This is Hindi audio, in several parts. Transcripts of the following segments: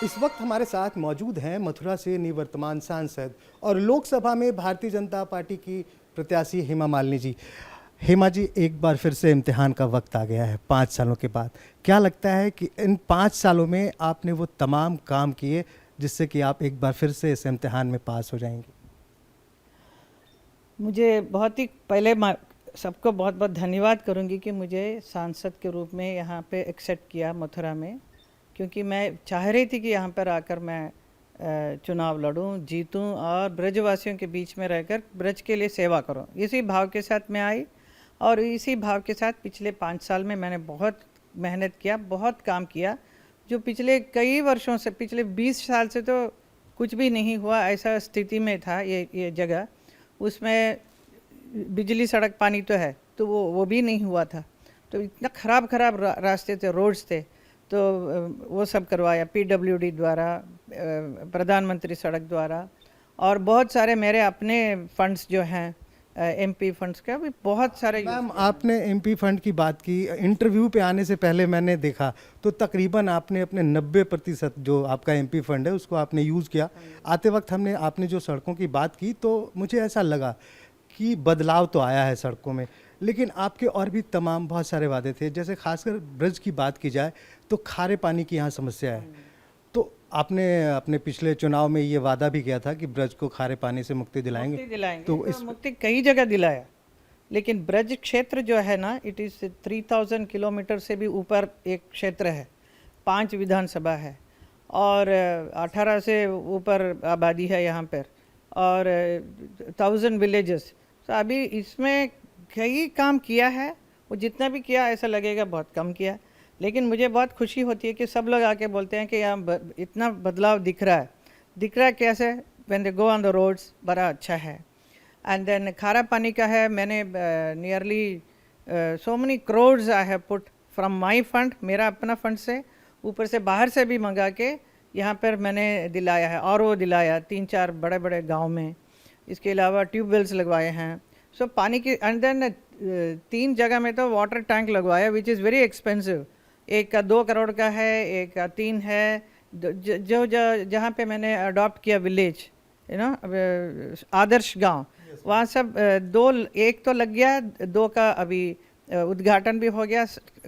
इस वक्त हमारे साथ मौजूद हैं मथुरा से निवर्तमान सांसद और लोकसभा में भारतीय जनता पार्टी की प्रत्याशी हेमा मालिनी जी। हेमा जी, एक बार फिर से इम्तिहान का वक्त आ गया है 5 सालों के बाद। क्या लगता है कि इन 5 सालों में आपने वो तमाम काम किए जिससे कि आप एक बार फिर से इस इम्तिहान में पास हो जाएंगे? मुझे बहुत ही पहले सबको बहुत बहुत धन्यवाद करूंगी कि मुझे सांसद के रूप में यहाँ पे एक्सेप्ट किया मथुरा में, क्योंकि मैं चाह रही थी कि यहाँ पर आकर मैं चुनाव लड़ूं, जीतूं और ब्रजवासियों के बीच में रहकर ब्रज के लिए सेवा करूं। इसी भाव के साथ मैं आई और इसी भाव के साथ पिछले 5 साल में मैंने बहुत मेहनत किया, बहुत काम किया। जो पिछले कई वर्षों से, पिछले 20 साल से तो कुछ भी नहीं हुआ, ऐसा स्थिति में था ये जगह। उसमें बिजली, सड़क, पानी तो है, तो वो भी नहीं हुआ था। तो इतना ख़राब रास्ते थे, रोड्स थे, तो वो सब करवाया पीडब्ल्यूडी द्वारा, प्रधानमंत्री सड़क द्वारा, और बहुत सारे मेरे अपने फंड्स जो हैं, एमपी फंड्स का भी बहुत सारे। मैम, आपने एमपी फंड की बात की। इंटरव्यू पे आने से पहले मैंने देखा तो तकरीबन आपने अपने 90% जो आपका एमपी फंड है उसको आपने यूज़ किया। आते वक्त आपने जो सड़कों की बात की तो मुझे ऐसा लगा कि बदलाव तो आया है सड़कों में, लेकिन आपके और भी तमाम बहुत सारे वादे थे। जैसे खासकर ब्रज की बात की जाए तो खारे पानी की यहाँ समस्या है। तो आपने अपने पिछले चुनाव में ये वादा भी किया था कि ब्रज को खारे पानी से मुक्ति दिलाएंगे। तो इस मुक्ति कई जगह दिलाया, लेकिन ब्रज क्षेत्र जो है ना, इट इज़ 3000 किलोमीटर से भी ऊपर एक क्षेत्र है, 5 विधानसभा है और 18 से ऊपर आबादी है यहाँ पर, और 1000 विलेजेस। तो अभी इसमें कई काम किया है। वो जितना भी किया ऐसा लगेगा बहुत कम किया, लेकिन मुझे बहुत खुशी होती है कि सब लोग आके बोलते हैं कि यहाँ इतना बदलाव दिख रहा है। दिख रहा है कैसे? When they go on the roads, बड़ा अच्छा है। एंड देन खारा पानी का है, मैंने nearly so many crores I have put from my fund, मेरा अपना फंड से, ऊपर से बाहर से भी मंगा के यहाँ पर मैंने दिलाया है। और वो दिलाया 3-4 बड़े बड़े गांव में। इसके अलावा ट्यूबवेल्स लगवाए हैं। सो पानी की, एंड देन 3 जगह में तो वाटर टैंक लगवाया विच इज़ वेरी एक्सपेंसिव। एक का 2 करोड़ का है, एक का 3 है। जो जहाँ पे मैंने अडॉप्ट किया विलेज, आदर्श गांव, वहाँ सब एक तो लग गया, 2 का अभी उद्घाटन भी हो गया,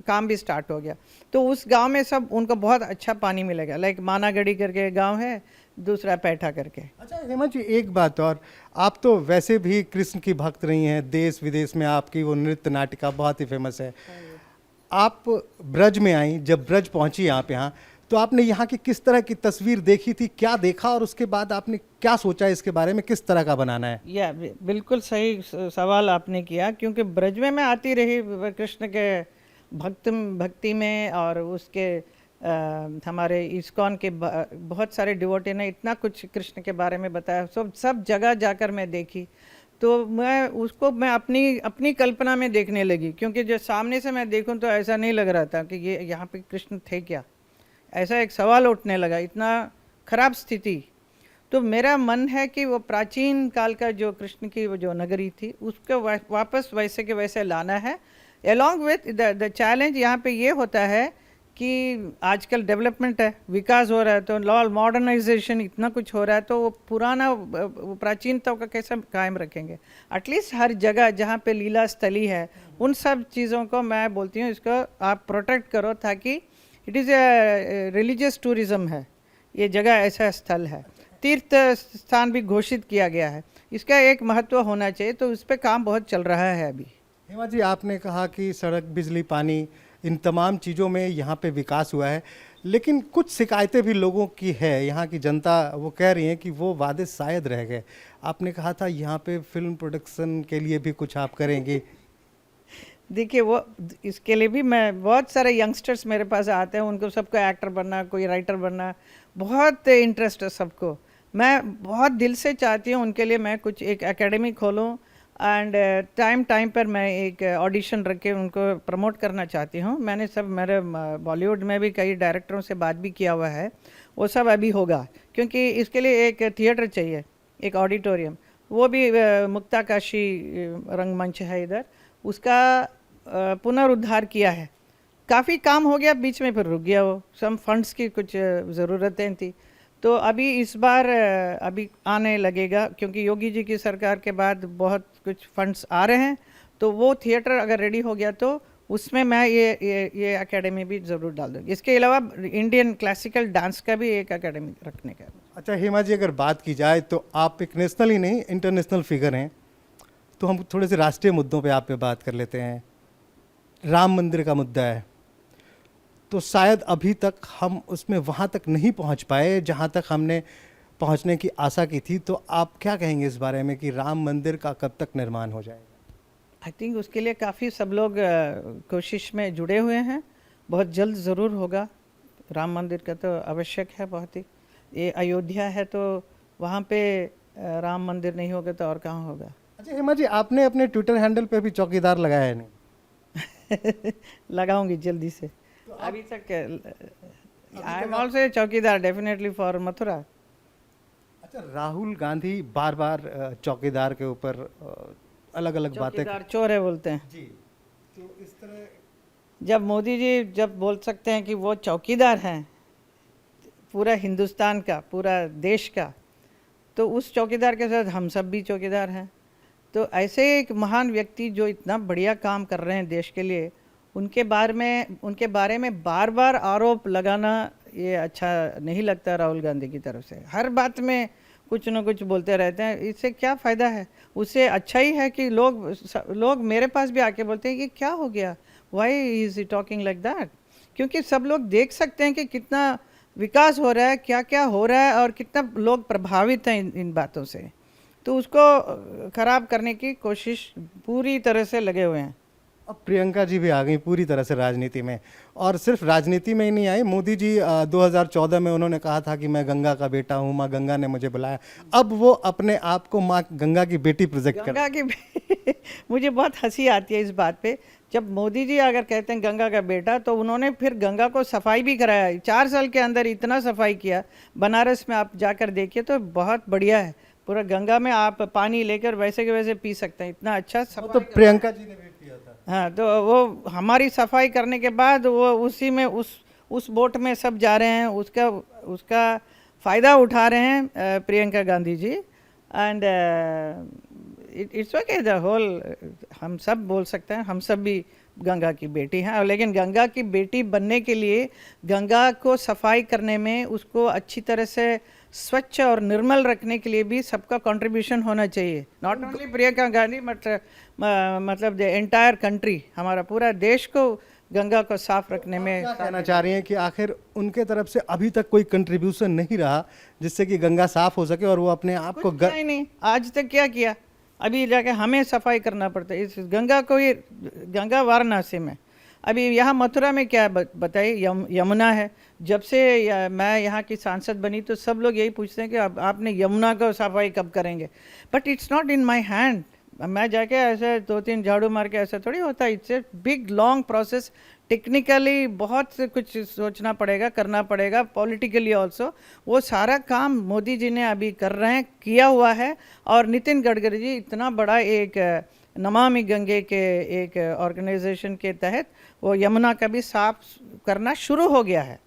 काम भी स्टार्ट हो गया। तो उस गांव में सब उनको बहुत अच्छा पानी मिलेगा। लाइक मानागढ़ी करके गांव है, दूसरा पैठा करके। अच्छा हेमा जी, एक बात और, आप तो वैसे भी कृष्ण की भक्त रही हैं। देश विदेश में आपकी वो नृत्य नाटिका बहुत ही फेमस है। आप ब्रज में आई, जब ब्रज पहुंची आप यहाँ, तो आपने यहाँ की किस तरह की तस्वीर देखी थी, क्या देखा, और उसके बाद आपने क्या सोचा इसके बारे में, किस तरह का बनाना है? या बिल्कुल सही सवाल आपने किया, क्योंकि ब्रज में मैं आती रही कृष्ण के भक्ति में, और उसके हमारे इस्कॉन के बहुत सारे डिवोटी ने इतना कुछ कृष्ण के बारे में बताया। सब जगह जाकर मैं देखी, तो मैं अपनी कल्पना में देखने लगी, क्योंकि जो सामने से मैं देखूं तो ऐसा नहीं लग रहा था कि ये यहाँ पे कृष्ण थे क्या। ऐसा एक सवाल उठने लगा, इतना खराब स्थिति। तो मेरा मन है कि वो प्राचीन काल का जो कृष्ण की वो जो नगरी थी उसको वापस वैसे के वैसे लाना है। अलॉन्ग विथ द चैलेंज यहाँ पे ये होता है कि आजकल डेवलपमेंट है, विकास हो रहा है, तो लॉ मॉडर्नाइजेशन इतना कुछ हो रहा है, तो वो पुराना प्राचीनता का कैसे कायम रखेंगे। एटलीस्ट हर जगह जहाँ पे लीला स्थली है, उन सब चीज़ों को मैं बोलती हूँ इसको आप प्रोटेक्ट करो, ताकि it is a religious tourism है, ये जगह ऐसा स्थल है, तीर्थ स्थान भी घोषित किया गया है, इसका एक महत्व होना चाहिए। तो उस पर काम बहुत चल रहा है अभी। हेमा जी, आपने कहा कि सड़क, बिजली, पानी, इन तमाम चीज़ों में यहाँ पे विकास हुआ है, लेकिन कुछ शिकायतें भी लोगों की है। यहाँ की जनता वो कह रही है कि वो वादे शायद रह गए। आपने कहा था यहाँ पे फिल्म प्रोडक्शन के लिए भी कुछ आप करेंगे। देखिए, वो इसके लिए भी मैं, बहुत सारे यंगस्टर्स मेरे पास आते हैं, उनको सबको एक्टर बनना, कोई राइटर बनना, बहुत इंटरेस्ट है सबको। मैं बहुत दिल से चाहती हूँ उनके लिए मैं कुछ एक एकेडमी खोलूँ, एंड टाइम पर मैं एक ऑडिशन रख के उनको प्रमोट करना चाहती हूँ। मैंने सब, मेरे बॉलीवुड में भी कई डायरेक्टरों से बात भी किया हुआ है, वो सब अभी होगा, क्योंकि इसके लिए एक थिएटर चाहिए, एक ऑडिटोरियम। वो भी मुक्ताकाशी रंगमंच है इधर, उसका पुनरुद्धार किया है। काफ़ी काम हो गया, बीच में फिर रुक गया वो, सम फंड्स की कुछ ज़रूरतें थी। तो अभी इस बार अभी आने लगेगा, क्योंकि योगी जी की सरकार के बाद बहुत कुछ फंड्स आ रहे हैं। तो वो थिएटर अगर रेडी हो गया तो उसमें मैं ये एकेडमी भी ज़रूर डाल दूँगी। इसके अलावा इंडियन क्लासिकल डांस का भी एक एकेडमी रखने का। अच्छा हेमा जी, अगर बात की जाए तो आप एक नेशनल ही नहीं इंटरनेशनल फिगर हैं, तो हम थोड़े से राष्ट्रीय मुद्दों पे आप पे बात कर लेते हैं। राम मंदिर का मुद्दा है, तो शायद अभी तक हम उसमें वहाँ तक नहीं पहुँच पाए जहाँ तक हमने पहुँचने की आशा की थी। तो आप क्या कहेंगे इस बारे में कि राम मंदिर का कब तक निर्माण हो जाएगा? आई थिंक उसके लिए काफ़ी सब लोग कोशिश में जुड़े हुए हैं। बहुत जल्द ज़रूर होगा। राम मंदिर का तो आवश्यक है बहुत ही। ये अयोध्या है तो वहाँ पे राम मंदिर नहीं होगा तो और कहाँ होगा। अच्छा हेमा जी, आपने अपने ट्विटर हैंडल पे भी चौकीदार लगाया है नहीं? लगाऊंगी जल्दी से। अभी तक आई एम ऑल्सो चौकीदार डेफिनेटली फॉर मथुरा। अच्छा, राहुल गांधी बार बार चौकीदार के ऊपर अलग अलग बातें चौकीदार चोर है बोलते हैं जी, तो इस तरह जब मोदी जी जब बोल सकते हैं कि वो चौकीदार हैं पूरा हिंदुस्तान का, पूरा देश का, तो उस चौकीदार के साथ हम सब भी चौकीदार हैं। तो ऐसे एक महान व्यक्ति जो इतना बढ़िया काम कर रहे हैं देश के लिए, उनके बारे में बार बार आरोप लगाना ये अच्छा नहीं लगता राहुल गांधी की तरफ से। हर बात में कुछ न कुछ बोलते रहते हैं, इससे क्या फ़ायदा है? उससे अच्छा ही है कि लोग मेरे पास भी आके बोलते हैं कि क्या हो गया, why is he talking like that. क्योंकि सब लोग देख सकते हैं कि कितना विकास हो रहा है, क्या क्या हो रहा है और कितना लोग प्रभावित हैं इन बातों से। तो उसको ख़राब करने की कोशिश पूरी तरह से लगे हुए हैं। अब प्रियंका जी भी आ गई पूरी तरह से राजनीति में, और सिर्फ राजनीति में ही नहीं आई। मोदी जी 2014 में उन्होंने कहा था कि मैं गंगा का बेटा हूँ, माँ गंगा ने मुझे बुलाया। अब वो अपने आप को माँ गंगा की बेटी प्रोजेक्ट कर। गंगा की मुझे बहुत हंसी आती है इस बात पे। जब मोदी जी अगर कहते हैं गंगा का बेटा, तो उन्होंने फिर गंगा को सफाई भी कराया। 4 साल के अंदर इतना सफाई किया। बनारस में आप जाकर देखिए तो बहुत बढ़िया है। पूरा गंगा में आप पानी लेकर वैसे के वैसे पी सकते हैं, इतना अच्छा सफाई। तो प्रियंका जी ने भी किया था। हाँ, तो वो हमारी सफाई करने के बाद वो उसी में उस बोट में सब जा रहे हैं, उसका फ़ायदा उठा रहे हैं Priyanka Gandhi ji. And it's okay the whole. हम सब बोल सकते हैं, हम सब भी गंगा की बेटी हैं। लेकिन गंगा की बेटी बनने के लिए गंगा को सफाई करने में, उसको अच्छी तरह से स्वच्छ और निर्मल रखने के लिए भी सबका कंट्रीब्यूशन होना चाहिए। नॉट ओनली प्रियंका गांधी मतलब द एंटायर कंट्री, हमारा पूरा देश को गंगा को साफ रखने में। क्या कहना चाह रही हैं कि आखिर उनके तरफ से अभी तक कोई कंट्रीब्यूशन नहीं रहा जिससे कि गंगा साफ हो सके और वो अपने आप को कुछ नहीं, नहीं आज तक क्या किया? अभी जाके हमें सफाई करना पड़ता है इस गंगा को। ये गंगा वाराणसी में, अभी यहाँ मथुरा में क्या बताइए, यमुना है। जब से मैं यहाँ की सांसद बनी तो सब लोग यही पूछते हैं कि आपने यमुना को सफाई कब करेंगे। But it's not in my hand. मैं जाके ऐसे 2-3 झाड़ू मार के ऐसा थोड़ी होता है। It's a big long process. Technically बहुत कुछ सोचना पड़ेगा, करना पड़ेगा, पॉलिटिकली ऑल्सो। वो सारा काम मोदी जी ने अभी कर रहे हैं, किया हुआ है। और नितिन गडकरी जी इतना बड़ा एक नमामि गंगे के एक ऑर्गेनाइजेशन के तहत वो यमुना का भी साफ करना शुरू हो गया है।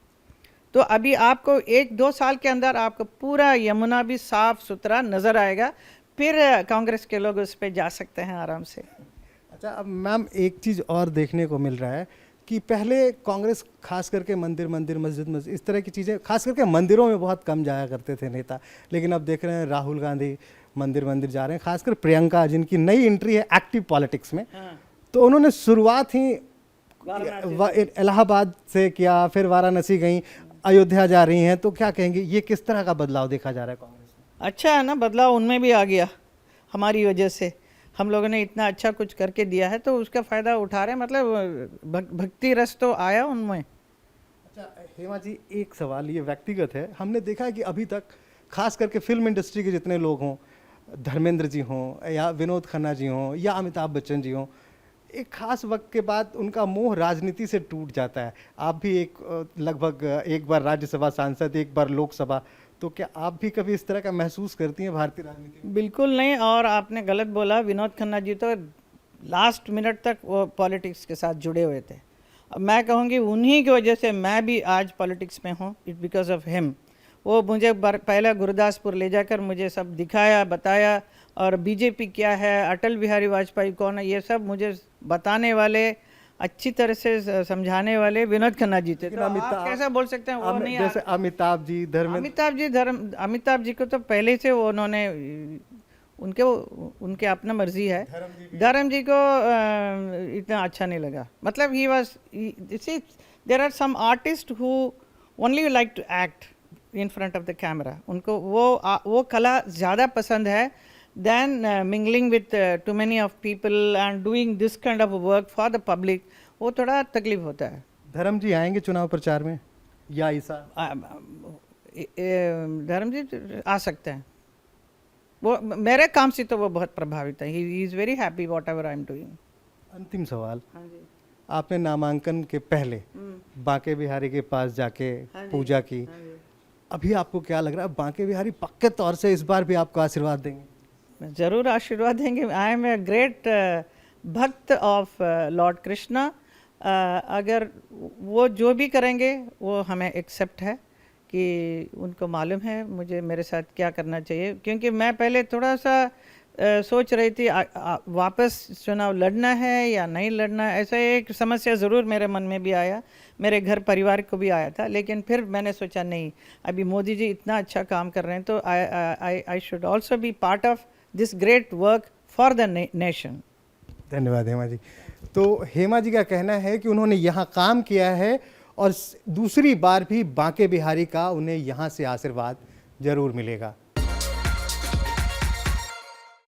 तो अभी आपको 1-2 साल के अंदर आपको पूरा यमुना भी साफ सुथरा नज़र आएगा। फिर कांग्रेस के लोग उस पर जा सकते हैं आराम से। अच्छा, अब मैम एक चीज़ और देखने को मिल रहा है कि पहले कांग्रेस खास करके मंदिर मस्जिद इस तरह की चीज़ें खास करके मंदिरों में बहुत कम जाया करते थे नेता। लेकिन अब देख रहे हैं राहुल गांधी मंदिर जा रहे हैं, खासकर प्रियंका जिनकी नई एंट्री है एक्टिव पॉलिटिक्स में। तो उन्होंने शुरुआत ही इलाहाबाद से किया, फिर वाराणसी गई, अयोध्या जा रही हैं। तो क्या कहेंगे, ये किस तरह का बदलाव देखा जा रहा है कांग्रेस में? अच्छा है ना, बदलाव उनमें भी आ गया हमारी वजह से। हम लोगों ने इतना अच्छा कुछ करके दिया है तो उसका फ़ायदा उठा रहे हैं। मतलब भक्ति रस तो आया उनमें। अच्छा हेमा जी, एक सवाल ये व्यक्तिगत है। हमने देखा है कि अभी तक खास करके फिल्म इंडस्ट्री के जितने लोग हों, धर्मेंद्र जी हों या विनोद खन्ना जी हों या अमिताभ बच्चन जी हों, एक खास वक्त के बाद उनका मोह राजनीति से टूट जाता है। आप भी लगभग एक बार राज्यसभा सांसद, एक बार लोकसभा, तो क्या आप भी कभी इस तरह का महसूस करती हैं भारतीय राजनीति में? बिल्कुल नहीं। और आपने गलत बोला, विनोद खन्ना जी तो लास्ट मिनट तक वो पॉलिटिक्स के साथ जुड़े हुए थे। मैं कहूँगी उन्हीं की वजह से मैं भी आज पॉलिटिक्स में हूँ, इट बिकॉज ऑफ हिम। वो मुझे पहले गुरदासपुर ले जाकर मुझे सब दिखाया, बताया, और बीजेपी क्या है, अटल बिहारी वाजपेयी कौन है, ये सब मुझे बताने वाले, अच्छी तरह से समझाने वाले विनोद खन्ना जी थे। तो आप कैसे बोल सकते हैं वो नहीं? जैसे अमिताभ जी, अमिताभ जी को तो पहले से वो उन्होंने उनके अपना मर्जी है। धर्म जी को इतना अच्छा नहीं लगा। मतलब he was, there are some artist who only like to act in front of the camera. उनको वो कला ज़्यादा पसंद है then mingling with too many of people and doing this kind of work for the public. वो थोड़ा तकलीफ होता है। धर्म जी आएंगे चुनाव प्रचार में या ईसा? धर्म जी आ सकते हैं। वो मेरे काम से तो वो बहुत प्रभावित है। He is very happy what ever I am doing. अंतिम सवाल, हाँ जी। आपने नामांकन के पहले बांके बिहारी के पास जाके पूजा की, अभी आपको क्या लग रहा है बांके बिहारी पक्के तौर से इस बार भी आपको आशीर्वाद देंगे? ज़रूर आशीर्वाद देंगे। आई एम ए ग्रेट भक्त ऑफ लॉर्ड कृष्णा। अगर वो जो भी करेंगे वो हमें एक्सेप्ट है कि उनको मालूम है मुझे मेरे साथ क्या करना चाहिए। क्योंकि मैं पहले थोड़ा सा सोच रही थी वापस चुनाव लड़ना है या नहीं लड़ना, ऐसा एक समस्या ज़रूर मेरे मन में भी आया, मेरे घर परिवार को भी आया था। लेकिन फिर मैंने सोचा नहीं, अभी मोदी जी इतना अच्छा काम कर रहे हैं तो I should also be part of this great work for the nation. धन्यवाद हेमा जी। तो हेमा जी का कहना है कि उन्होंने यहाँ काम किया है और दूसरी बार भी बांके बिहारी का उन्हें यहाँ से आशीर्वाद जरूर मिलेगा।